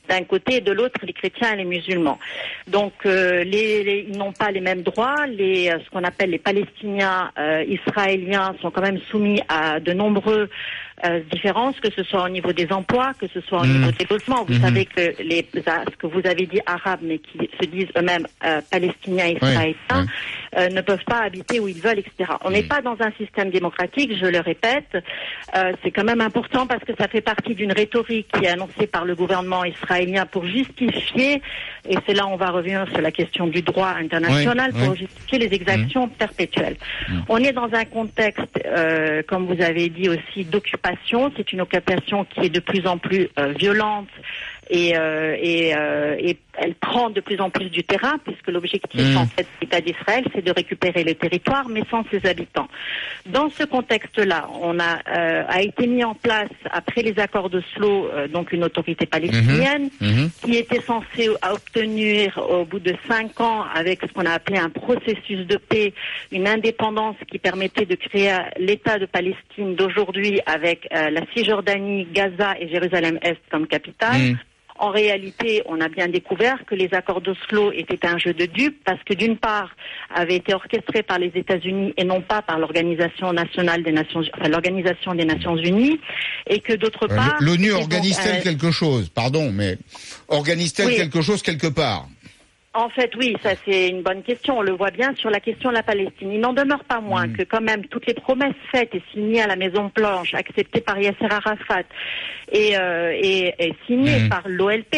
d'un côté et de l'autre les chrétiens et les musulmans. Donc ils n'ont pas les mêmes droits. Ce qu'on appelle les Palestiniens israéliens sont quand même soumis à de nombreux différences, que ce soit au niveau des emplois, que ce soit au niveau des logements. Vous savez que ce que vous avez dit arabes, mais qui se disent eux-mêmes palestiniens, israéliens, ne peuvent pas habiter où ils veulent, etc. On n'est pas dans un système démocratique, je le répète. C'est quand même important parce que ça fait partie d'une rhétorique qui est annoncée par le gouvernement israélien pour justifier, et c'est là on va revenir sur la question du droit international, pour justifier les exactions perpétuelles. On est dans un contexte, comme vous avez dit aussi, d'occupation. C'est une occupation qui est de plus en plus violente et elle prend de plus en plus du terrain, puisque l'objectif en fait de l'État d'Israël, c'est de récupérer les territoires, mais sans ses habitants. Dans ce contexte-là, on a été mis en place, après les accords d'Oslo, donc une autorité palestinienne, qui était censée obtenir au bout de 5 ans, avec ce qu'on a appelé un processus de paix, une indépendance qui permettait de créer l'État de Palestine d'aujourd'hui, avec la Cisjordanie, Gaza et Jérusalem-Est comme capitale. En réalité, on a bien découvert que les accords d'Oslo étaient un jeu de dupes, parce que d'une part, avaient été orchestrés par les États-Unis et non pas par l'Organisation nationale des Nations, l'Organisation des Nations Unies, et que d'autre part, l'ONU organise-t-elle quelque chose? Pardon, mais organise-t-elle quelque chose quelque part? En fait, oui, ça c'est une bonne question. On le voit bien sur la question de la Palestine. Il n'en demeure pas moins que quand même toutes les promesses faites et signées à la Maison Blanche, acceptées par Yasser Arafat et signées par l'OLP,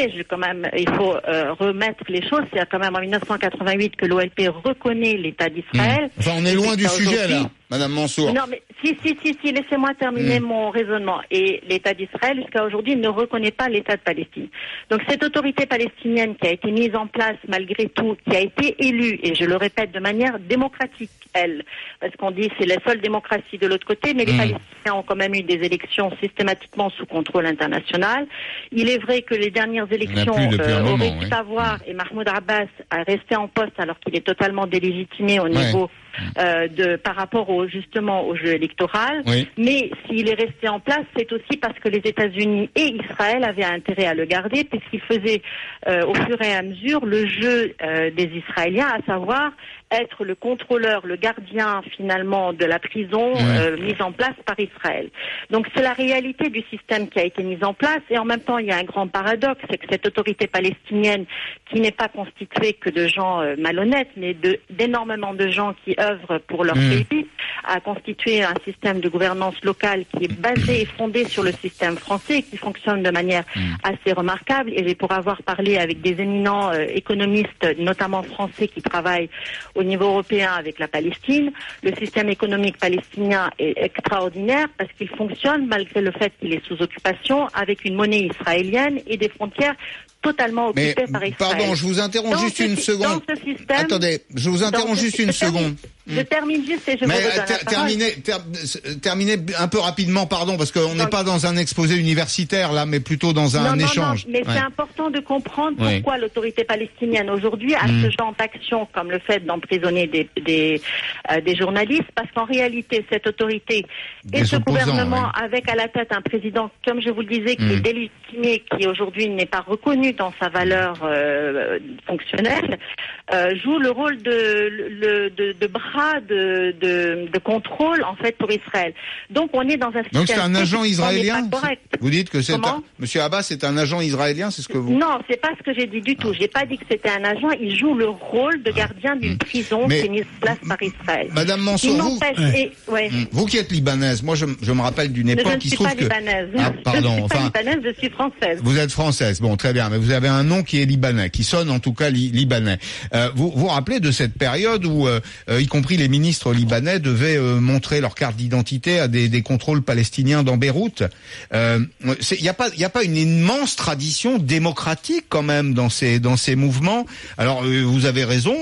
il faut remettre les choses. C'est quand même en 1988 que l'OLP reconnaît l'État d'Israël. Enfin, on est loin du sujet là, Madame Mansour. Non, mais si, laissez-moi terminer mon raisonnement. Et l'État d'Israël, jusqu'à aujourd'hui, ne reconnaît pas l'État de Palestine. Donc cette autorité palestinienne qui a été mise en place malgré tout, qui a été élue, et je le répète, de manière démocratique, parce qu'on dit c'est la seule démocratie de l'autre côté, mais les Palestiniens ont quand même eu des élections systématiquement sous contrôle international. Il est vrai que les dernières élections auraient pu avoir, et Mahmoud Abbas a resté en poste alors qu'il est totalement délégitimé au niveau par rapport justement au jeu électoral. Mais s'il est resté en place, c'est aussi parce que les États-Unis et Israël avaient intérêt à le garder, puisqu'il faisait au fur et à mesure le jeu des Israéliens, à savoir être le contrôleur, le gardien finalement de la prison mise en place par Israël. Donc c'est la réalité du système qui a été mise en place, et en même temps il y a un grand paradoxe, c'est que cette autorité palestinienne, qui n'est pas constituée que de gens malhonnêtes, mais d'énormément de gens qui œuvrent pour leur pays, a constitué un système de gouvernance locale qui est basé et fondé sur le système français et qui fonctionne de manière assez remarquable. Et pour avoir parlé avec des éminents économistes, notamment français, qui travaillent au niveau européen avec la Palestine, le système économique palestinien est extraordinaire parce qu'il fonctionne malgré le fait qu'il est sous occupation, avec une monnaie israélienne et des frontières totalement occupés par Israël. Pardon, je vous interromps juste une seconde. Dans ce système, attendez, je vous interromps juste une seconde. Je termine juste et je vous redonne la parole. Terminez un peu rapidement, pardon, parce qu'on n'est pas dans un exposé universitaire là, mais plutôt dans un échange. Non, mais c'est important de comprendre pourquoi l'autorité palestinienne aujourd'hui a ce genre d'action, comme le fait d'emprisonner des journalistes, parce qu'en réalité, cette autorité et ce gouvernement, avec à la tête un président, comme je vous le disais, qui est délégitimé, qui aujourd'hui n'est pas reconnu dans sa valeur fonctionnelle, joue le rôle de bras de contrôle en fait pour Israël. Donc on est dans un système. Donc c'est un agent israélien. Vous dites que c'est Monsieur Abbas c'est un agent israélien, c'est ce que vous. Non, c'est pas ce que j'ai dit du tout. J'ai pas dit que c'était un agent. Il joue le rôle de gardien d'une prison qui est mise en place par Israël. Madame Mansour, vous qui êtes libanaise, moi je me rappelle d'une époque qui se trouve que. Libanaise. Pardon. Je suis pas libanaise, je suis française. Vous êtes française. Bon, très bien. Mais vous avez un nom qui est libanais, qui sonne en tout cas libanais. Vous vous rappelez de cette période où, y compris les ministres libanais devaient montrer leur carte d'identité à des contrôles palestiniens dans Beyrouth. Il y a pas une immense tradition démocratique quand même dans ces mouvements. Alors vous avez raison,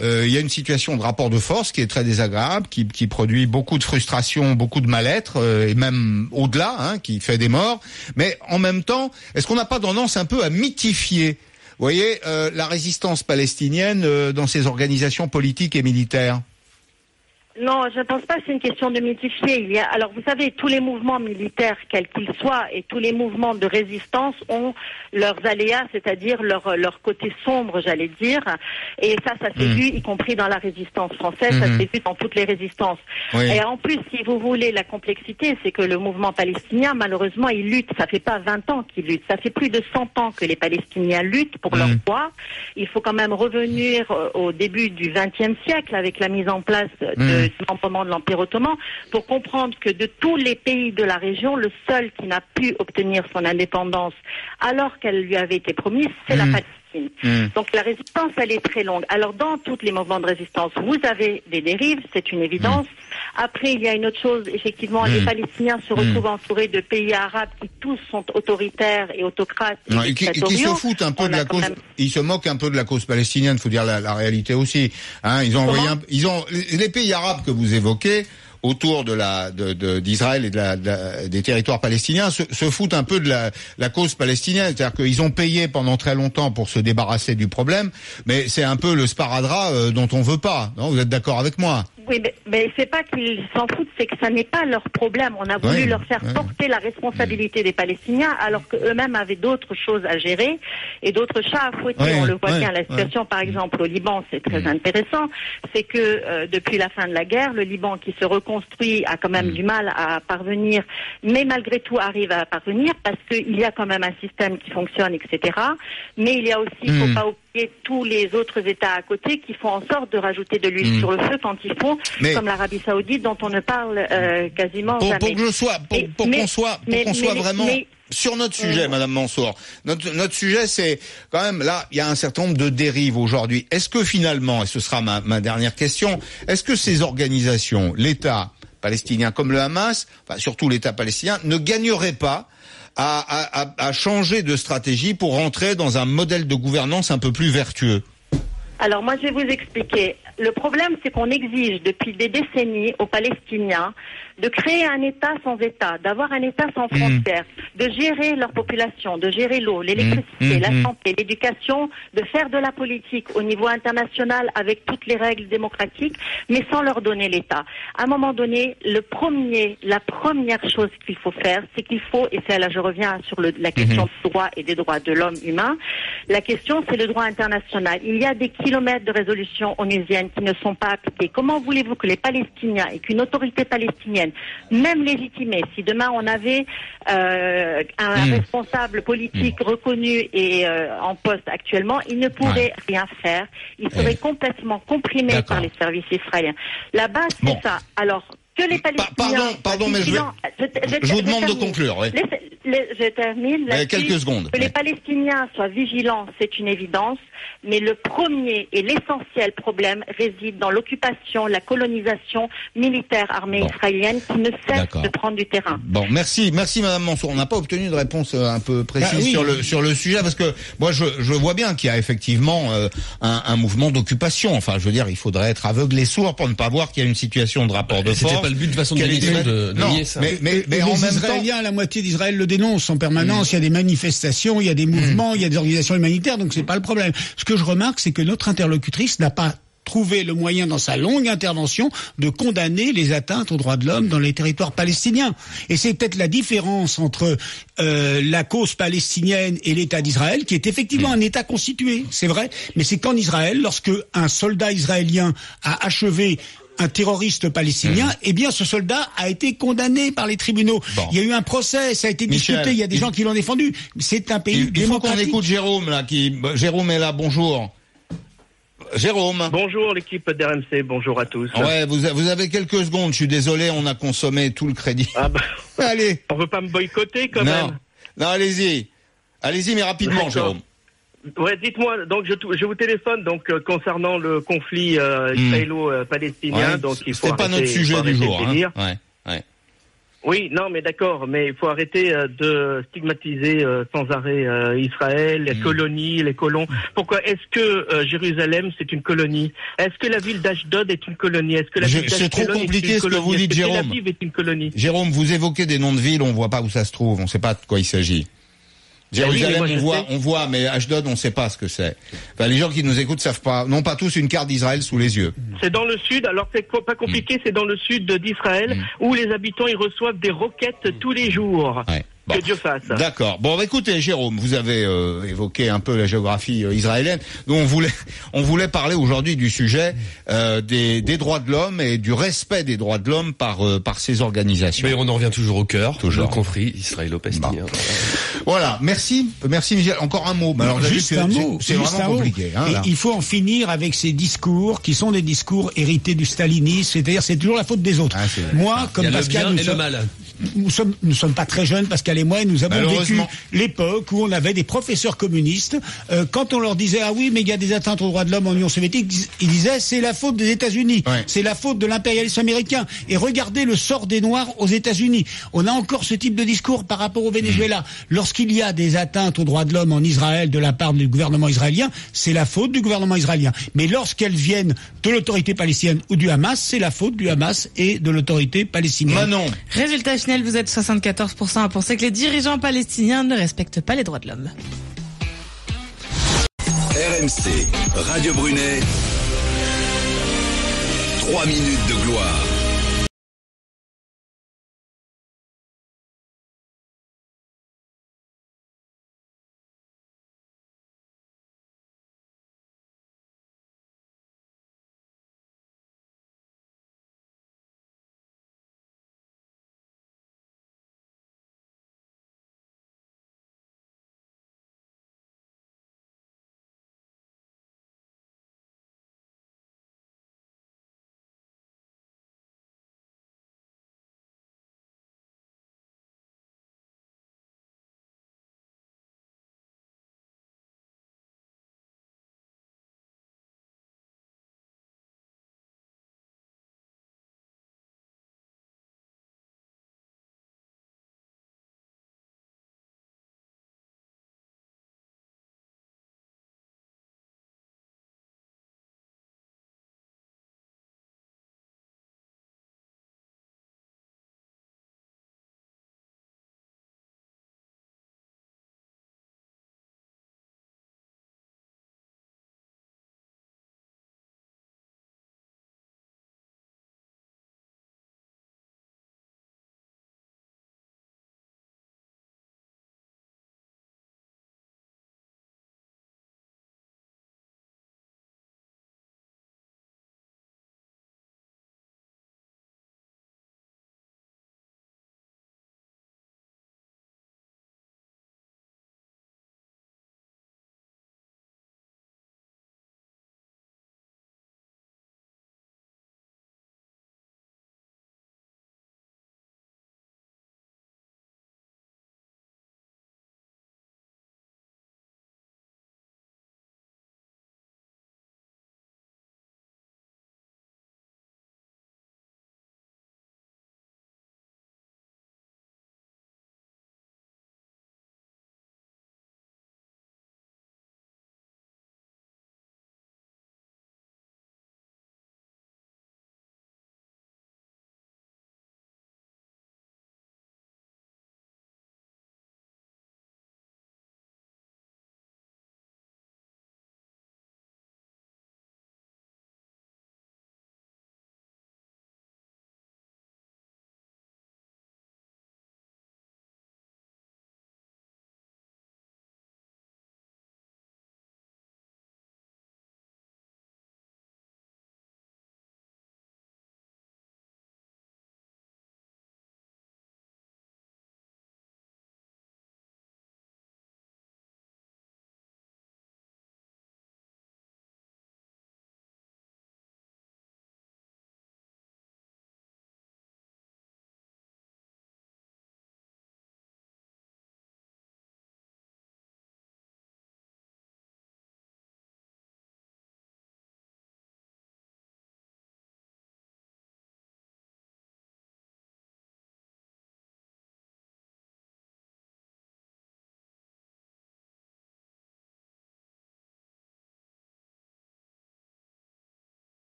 il y a une situation de rapport de force qui est très désagréable, qui produit beaucoup de frustration, beaucoup de mal-être et même au-delà, qui fait des morts. Mais en même temps, est-ce qu'on n'a pas tendance un peu à mythifier, vous voyez, la résistance palestinienne dans ces organisations politiques et militaires? Non, je ne pense pas que c'est une question de mythifier. Alors, vous savez, tous les mouvements militaires, quels qu'ils soient, et tous les mouvements de résistance ont leurs aléas, c'est-à-dire leur côté sombre, j'allais dire. Et ça s'est vu, y compris dans la résistance française, ça s'est vu dans toutes les résistances. Oui. Et en plus, si vous voulez, la complexité, c'est que le mouvement palestinien, malheureusement, il lutte. Ça fait pas 20 ans qu'il lutte. Ça fait plus de 100 ans que les Palestiniens luttent pour leur droit. Il faut quand même revenir au début du XXe siècle avec la mise en place de l'emperement de l'Empire ottoman, pour comprendre que de tous les pays de la région, le seul qui n'a pu obtenir son indépendance alors qu'elle lui avait été promise, c'est la Palestine. Donc la résistance, elle est très longue. Alors dans tous les mouvements de résistance, vous avez des dérives, c'est une évidence. Après, il y a une autre chose, effectivement, les Palestiniens se retrouvent entourés de pays arabes qui tous sont autoritaires et autocrates. Et qui se foutent un peu de la cause, ils se moquent un peu de la cause palestinienne, faut dire la réalité aussi. Ils ont envoyé les pays arabes que vous évoquez autour d'Israël et des territoires palestiniens se foutent un peu de la cause palestinienne, c'est-à-dire qu'ils ont payé pendant très longtemps pour se débarrasser du problème, mais c'est un peu le sparadrap dont on veut pas. Non, vous êtes d'accord avec moi? Oui, mais c'est pas qu'ils s'en foutent, c'est que ça n'est pas leur problème. On a voulu leur faire porter la responsabilité des Palestiniens, alors qu'eux-mêmes avaient d'autres choses à gérer et d'autres chats à fouetter. On le voit bien. La situation, par exemple, au Liban, c'est très intéressant. C'est que depuis la fin de la guerre, le Liban, qui se reconstruit, a quand même du mal à parvenir, mais malgré tout arrive à parvenir parce qu'il y a quand même un système qui fonctionne, etc. Mais il y a aussi, il ne faut pas oublier tous les autres États à côté qui font en sorte de rajouter de l'huile sur le feu quand il faut, comme l'Arabie Saoudite dont on ne parle quasiment jamais. Pour qu'on soit vraiment sur notre sujet, Madame Mansour. Notre sujet, c'est quand même là, il y a un certain nombre de dérives aujourd'hui. Est-ce que finalement, et ce sera ma dernière question, est-ce que ces organisations, l'État palestinien comme le Hamas, enfin surtout l'État palestinien, ne gagneraient pas à changer de stratégie pour rentrer dans un modèle de gouvernance un peu plus vertueux? Alors moi, je vais vous expliquer. Le problème, c'est qu'on exige depuis des décennies aux Palestiniens de créer un État sans État, d'avoir un État sans frontières, de gérer leur population, de gérer l'eau, l'électricité, la santé, l'éducation, de faire de la politique au niveau international avec toutes les règles démocratiques, mais sans leur donner l'État. À un moment donné, la première chose qu'il faut faire, c'est qu'il faut, et c'est là je reviens sur la question du droit et des droits de l'homme humain, la question c'est le droit international. Il y a des kilomètres de résolutions onusiennes qui ne sont pas appliquées. Comment voulez-vous que les Palestiniens et qu'une autorité palestinienne, même légitimée, si demain on avait un responsable politique reconnu et en poste actuellement, il ne pourrait rien faire. Il serait complètement comprimé par les services israéliens. La base, c'est ça. Alors, que les Palestiniens... Pardon, mais je vous demande de conclure. Oui. je termine. Quelques secondes. Que les Palestiniens soient vigilants, c'est une évidence. Mais le premier et l'essentiel problème réside dans l'occupation, la colonisation militaire armée israélienne qui ne cesse de prendre du terrain. Bon, merci Madame Mansour. On n'a pas obtenu de réponse un peu précise sur le sujet, parce que moi je vois bien qu'il y a effectivement un mouvement d'occupation. Enfin, je veux dire, il faudrait être aveugle et sourd pour ne pas voir qu'il y a une situation de rapport de force. C'était pas le but de façon de nier ça. Mais en même Israéliens, la moitié d'Israël le dénonce en permanence. Il y a des manifestations, il y a des mouvements, il y a des organisations humanitaires, donc c'est pas le problème. Ce que je remarque, c'est que notre interlocutrice n'a pas trouvé le moyen dans sa longue intervention de condamner les atteintes aux droits de l'homme dans les territoires palestiniens. Et c'est peut-être la différence entre la cause palestinienne et l'État d'Israël, qui est effectivement un État constitué, c'est vrai, mais c'est qu'en Israël, lorsque un soldat israélien a achevé un terroriste palestinien, eh bien ce soldat a été condamné par les tribunaux. Bon. Il y a eu un procès, ça a été discuté, il y a des gens qui l'ont défendu. C'est un pays démocratique. Il faut qu'on écoute Jérôme là, Jérôme est là, bonjour. Jérôme. Bonjour l'équipe d'RMC, bonjour à tous. Ouais, vous avez quelques secondes, je suis désolé, on a consommé tout le crédit. Ah bah, allez. On veut pas me boycotter quand même. Non, allez-y, mais rapidement, Jérôme. Ouais, dites-moi, donc je vous téléphone donc concernant le conflit israélo-palestinien, donc il faut c'est pas notre sujet du jour. Hein. Oui, non, mais d'accord, mais il faut arrêter de stigmatiser sans arrêt Israël, les colonies, les colons. Pourquoi est-ce que Jérusalem c'est une colonie? Est-ce que la ville d'Ashdod est une colonie? Est-ce que la ville c'est trop compliqué ce que vous dites, Jérôme. Tel Aviv est une colonie? Jérôme, vous évoquez des noms de villes, on voit pas où ça se trouve, on sait pas de quoi il s'agit. Jérusalem, on voit, mais Ashdod, on ne sait pas ce que c'est. Enfin, les gens qui nous écoutent savent pas, n'ont pas tous une carte d'Israël sous les yeux. C'est dans le sud, alors c'est pas compliqué, c'est dans le sud d'Israël, où les habitants ils reçoivent des roquettes tous les jours. Ouais. Bon. Que Dieu fasse. D'accord. Bon, écoutez, Jérôme, vous avez évoqué un peu la géographie israélienne. Donc, on voulait parler aujourd'hui du sujet des droits de l'homme et du respect des droits de l'homme par ces organisations. Mais on en revient toujours au cœur, le conflit israélo-palestinien. Voilà. Merci, Michel. Encore un mot. Alors, juste un mot. C'est vraiment compliqué. Il faut en finir avec ces discours qui sont des discours hérités du stalinisme. C'est-à-dire, c'est toujours la faute des autres. Moi, comme Pascal, nous sommes pas très jeunes, Pascal et moi, nous avons vécu l'époque où on avait des professeurs communistes. Quand on leur disait ah oui, mais il y a des atteintes aux droits de l'homme en Union soviétique, ils disaient c'est la faute des États-Unis, c'est la faute de l'impérialisme américain. Et regardez le sort des Noirs aux États-Unis. On a encore ce type de discours par rapport au Venezuela. Lorsqu'il y a des atteintes aux droits de l'homme en Israël de la part du gouvernement israélien, c'est la faute du gouvernement israélien. Mais lorsqu'elles viennent de l'autorité palestinienne ou du Hamas, c'est la faute du Hamas et de l'autorité palestinienne. Manon. Résultat final, vous êtes 74% à penser que les dirigeants palestiniens ne respectent pas les droits de l'homme. RMC, Radio Brunet, 3 minutes de gloire.